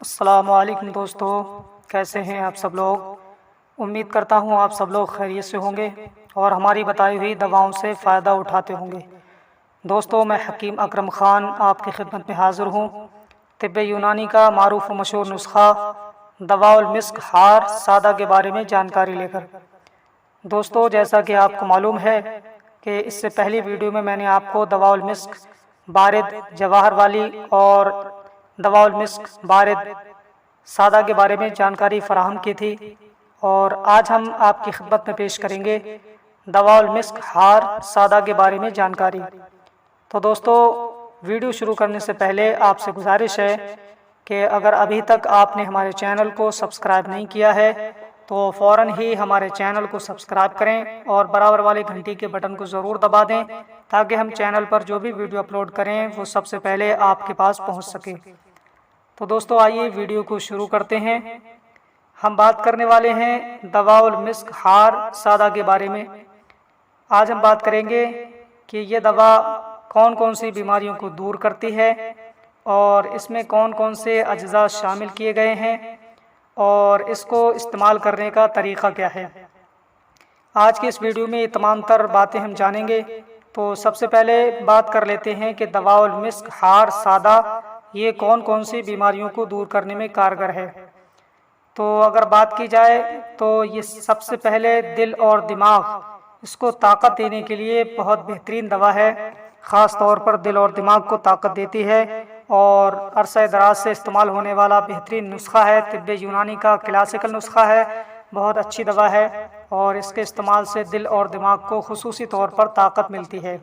السلام علیکم دوستو، کیسے ہیں آپ سب لوگ؟ امید کرتا ہوں آپ سب لوگ خیریت سے ہوں گے اور ہماری بتائی ہوئی دواؤں سے فائدہ اٹھاتے ہوں گے۔ دوستو، میں حکیم اکرم خان آپ کی خدمت میں حاضر ہوں، طب یونانی کا معروف و مشہور نسخہ دواء المسک ہار سادہ کے بارے میں جانکاری لے کر۔ دوستو، جیسا کہ آپ کو معلوم ہے کہ اس سے پہلی ویڈیو میں نے آپ کو دواء المسک بارد جواہر والی اور دواء المسک بارد سادہ کے بارے میں جانکاری فراہم کی تھی، اور آج ہم آپ کی خدمت میں پیش کریں گے دواء المسک ہار سادہ کے بارے میں جانکاری۔ تو دوستو، ویڈیو شروع کرنے سے پہلے آپ سے گزارش ہے کہ اگر ابھی تک آپ نے ہمارے چینل کو سبسکرائب نہیں کیا ہے تو فوراً ہی ہمارے چینل کو سبسکرائب کریں اور برابر والے گھنٹی کے بٹن کو ضرور دبا دیں تاکہ ہم چینل پر جو بھی ویڈیو اپلوڈ کریں وہ سب سے پہلے آپ کے پاس پہنچ سکے۔ تو دوستو، آئیے ویڈیو کو شروع کرتے ہیں۔ ہم بات کرنے والے ہیں دواء المسک ہار سادہ کے بارے میں۔ آج ہم بات کریں گے کہ یہ دوا کون کون سی بیماریوں کو دور کرتی ہے اور اس میں کون کون سے اجزاء شامل کیے گئے ہیں اور اس کو استعمال کرنے کا طریقہ کیا ہے۔ آج کی اس ویڈیو میں یہ تمام تر باتیں ہم جانیں گے۔ تو سب سے پہلے بات کر لیتے ہیں کہ دواء المسک ہار سادہ یہ کون کون سی بیماریوں کو دور کرنے میں کارگر ہے۔ تو اگر بات کی جائے تو یہ سب سے پہلے دل اور دماغ، اس کو طاقت دینے کے لیے بہت بہترین دوا ہے۔ خاص طور پر دل اور دماغ کو طاقت دیتی ہے اور عرصہ دراز سے استعمال ہونے والا بہترین نسخہ ہے۔ طب یونانی کا کلاسیکل نسخہ ہے، بہت اچھی دوا ہے اور اس کے استعمال سے دل اور دماغ کو خصوصی طور پر طاقت ملتی ہے۔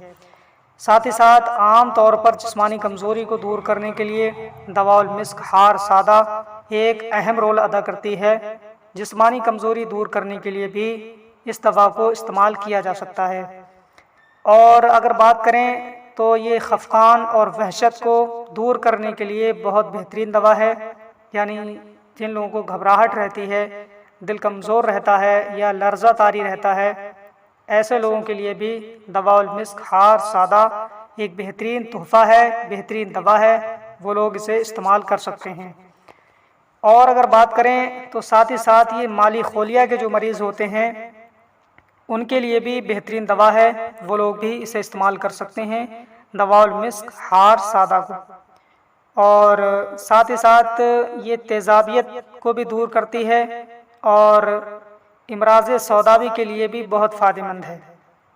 ساتھ ہی ساتھ عام طور پر جسمانی کمزوری کو دور کرنے کے لیے دواء المسک ہار سادہ ایک اہم رول ادا کرتی ہے۔ جسمانی کمزوری دور کرنے کے لیے بھی اس دوا کو استعمال کیا جا سکتا ہے۔ اور اگر بات کریں تو یہ خفقان اور وحشت کو دور کرنے کے لیے بہت بہترین دوا ہے، یعنی جن لوگوں کو گھبراہٹ رہتی ہے، دل کمزور رہتا ہے یا لرزہ طاری رہتا ہے، ایسے لوگوں کے لیے بھی دواء المسک ہار سادہ ایک بہترین تحفہ ہے، بہترین دوا ہے، وہ لوگ اسے استعمال کر سکتے ہیں۔ اور اگر بات کریں تو ساتھ ہی ساتھ یہ مالی خولیا کے جو مریض ہوتے ہیں ان کے لیے بھی بہترین دوا ہے، وہ لوگ بھی اسے استعمال کر سکتے ہیں دواء المسک ہار سادہ کو۔ اور ساتھ ہی ساتھ یہ تیزابیت کو بھی دور کرتی ہے اور امراض سوداوی کے لیے بھی بہت فائدہ مند ہے،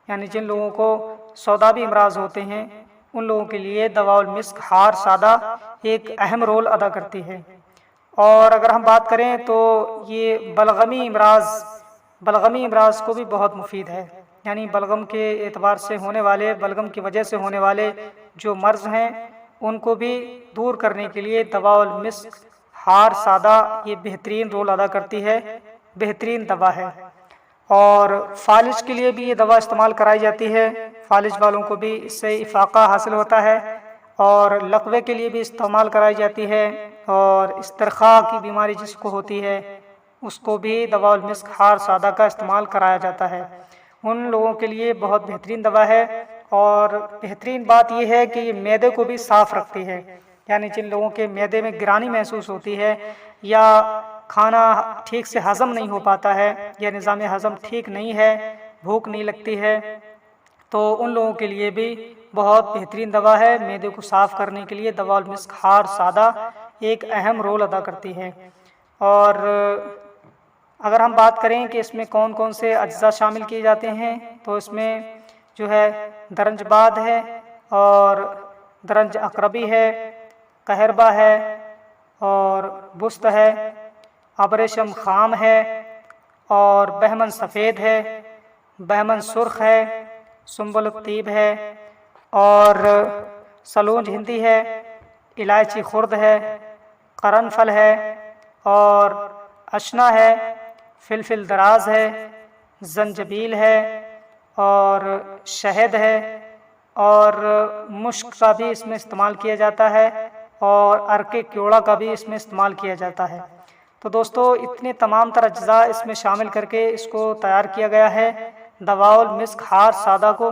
یعنی جن لوگوں کو سوداوی امراض ہوتے ہیں ان لوگوں کے لیے دواء المسک ہار سادہ ایک اہم رول ادا کرتی ہے۔ اور اگر ہم بات کریں تو یہ بلغمی امراض کو بھی بہت مفید ہے، یعنی بلغم کے اعتبار سے ہونے والے، بلغم کی وجہ سے ہونے والے جو مرض ہیں ان کو بھی دور کرنے کے لیے دواء المسک ہار سادہ یہ بہترین رول ادا کرتی ہے، بہترین دوا ہے۔ اور فالج کے لیے بھی یہ دوا استعمال کرائی جاتی ہے، فالج والوں کو بھی اس سے افاقہ حاصل ہوتا ہے، اور لقوے کے لیے بھی استعمال کرائی جاتی ہے، اور استرخاء کی بیماری جس کو ہوتی ہے اس کو بھی دواء المسک ہار سادہ کا استعمال کرایا جاتا ہے۔ ان لوگوں کے لیے بہت بہترین دوا ہے۔ اور بہترین بات یہ ہے کہ یہ معدے کو بھی صاف رکھتی ہے، یعنی جن لوگوں کے معدے میں گرانی محسوس ہوتی ہے یا کھانا ٹھیک سے ہضم نہیں ہو پاتا ہے یا نظام ہضم ٹھیک نہیں ہے، بھوک نہیں لگتی ہے، تو ان لوگوں کے لیے بھی بہت بہترین دوا ہے۔ معدے کو صاف کرنے کے لیے دواء المسک ہار سادہ ایک اہم رول ادا کرتی ہے۔ اور اگر ہم بات کریں کہ اس میں کون کون سے اجزاء شامل کیے جاتے ہیں تو اس میں جو ہے درنج باد ہے اور درنج اقربی ہے، قہربا ہے اور بست ہے، ابریشم خام ہے اور بہمن سفید ہے، بہمن سرخ ہے، سنبل الطیب ہے اور سلونج ہندی ہے، الائچی خرد ہے، قرن پھل ہے اور اشنا ہے، فلفل دراز ہے، زنجبیل ہے اور شہد ہے اور مشک کا بھی اس میں استعمال کیا جاتا ہے اور عرق کیوڑا کا بھی اس میں استعمال کیا جاتا ہے۔ تو دوستو، اتنے تمام تر اجزاء اس میں شامل کر کے اس کو تیار کیا گیا ہے دواء المسک ہار سادہ کو۔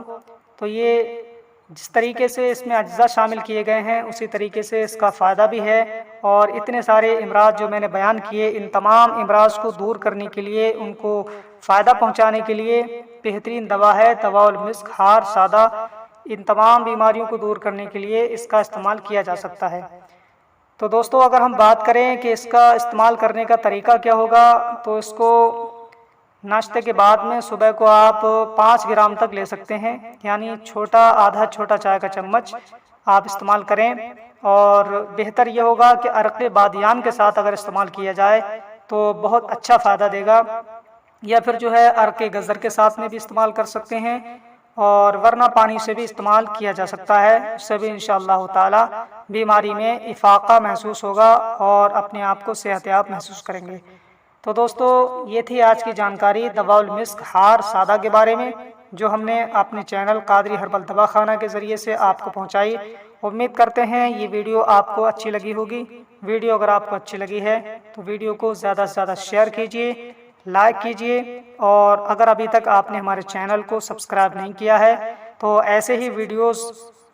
تو یہ جس طریقے سے اس میں اجزاء شامل کیے گئے ہیں اسی طریقے سے اس کا فائدہ بھی ہے، اور اتنے سارے امراض جو میں نے بیان کیے ان تمام امراض کو دور کرنے کے لیے، ان کو فائدہ پہنچانے کے لیے بہترین دوا ہے دوا المسک ہار سادہ۔ ان تمام بیماریوں کو دور کرنے کے لیے اس کا استعمال کیا جا سکتا ہے۔ تو دوستو اگر ہم بات کریں کہ اس کا استعمال کرنے کا طریقہ کیا ہوگا، تو اس کو ناشتے کے بعد میں صبح کو آپ 5 گرام تک لے سکتے ہیں، یعنی آدھا چھوٹا چائے کا چمچ آپ استعمال کریں، اور بہتر یہ ہوگا کہ عرق بادیان کے ساتھ اگر استعمال کیا جائے تو بہت اچھا فائدہ دے گا، یا پھر جو ہے عرق گزر کے ساتھ میں بھی استعمال کر سکتے ہیں، اور ورنہ پانی سے بھی استعمال کیا جا سکتا ہے، اس سے بھی انشاءاللہ تعالی بیماری میں افاقہ محسوس ہوگا اور اپنے آپ کو صحت یاب محسوس کریں گے۔ تو دوستو یہ تھی آج کی جانکاری دوا المسک ہار سادہ کے بارے میں، جو ہم نے اپنے چینل قادری ہربل دواخانہ کے ذریعے سے آپ کو پہنچائی۔ امید کرتے ہیں یہ ویڈیو آپ کو اچھی لگی ہوگی۔ ویڈیو اگر آپ کو اچھی لگی ہے تو ویڈیو کو زیادہ سے زیادہ شیئر کیجیے، لائک کیجیے، اور اگر ابھی تک آپ نے ہمارے چینل کو سبسکرائب نہیں کیا ہے تو ایسے ہی ویڈیوز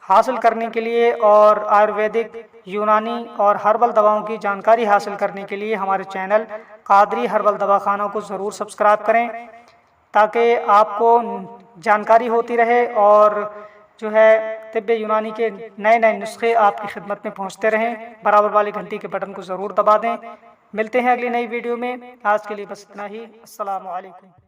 حاصل کرنے کے لیے اور آیورویدک، یونانی اور ہربل دواؤں کی جانکاری حاصل کرنے کے لیے ہمارے چینل قادری ہربل دواخانہ کو ضرور سبسکرائب کریں، تاکہ آپ کو جانکاری ہوتی رہے اور جو ہے طب یونانی کے نئے نئے نسخے آپ کی خدمت میں پہنچتے رہیں۔ برابر والی گھنٹی کے بٹن کو ضرور دبا دیں۔ ملتے ہیں اگلی نئی ویڈیو میں، آج کے لیے بس اتنا ہی۔ السلام علیکم۔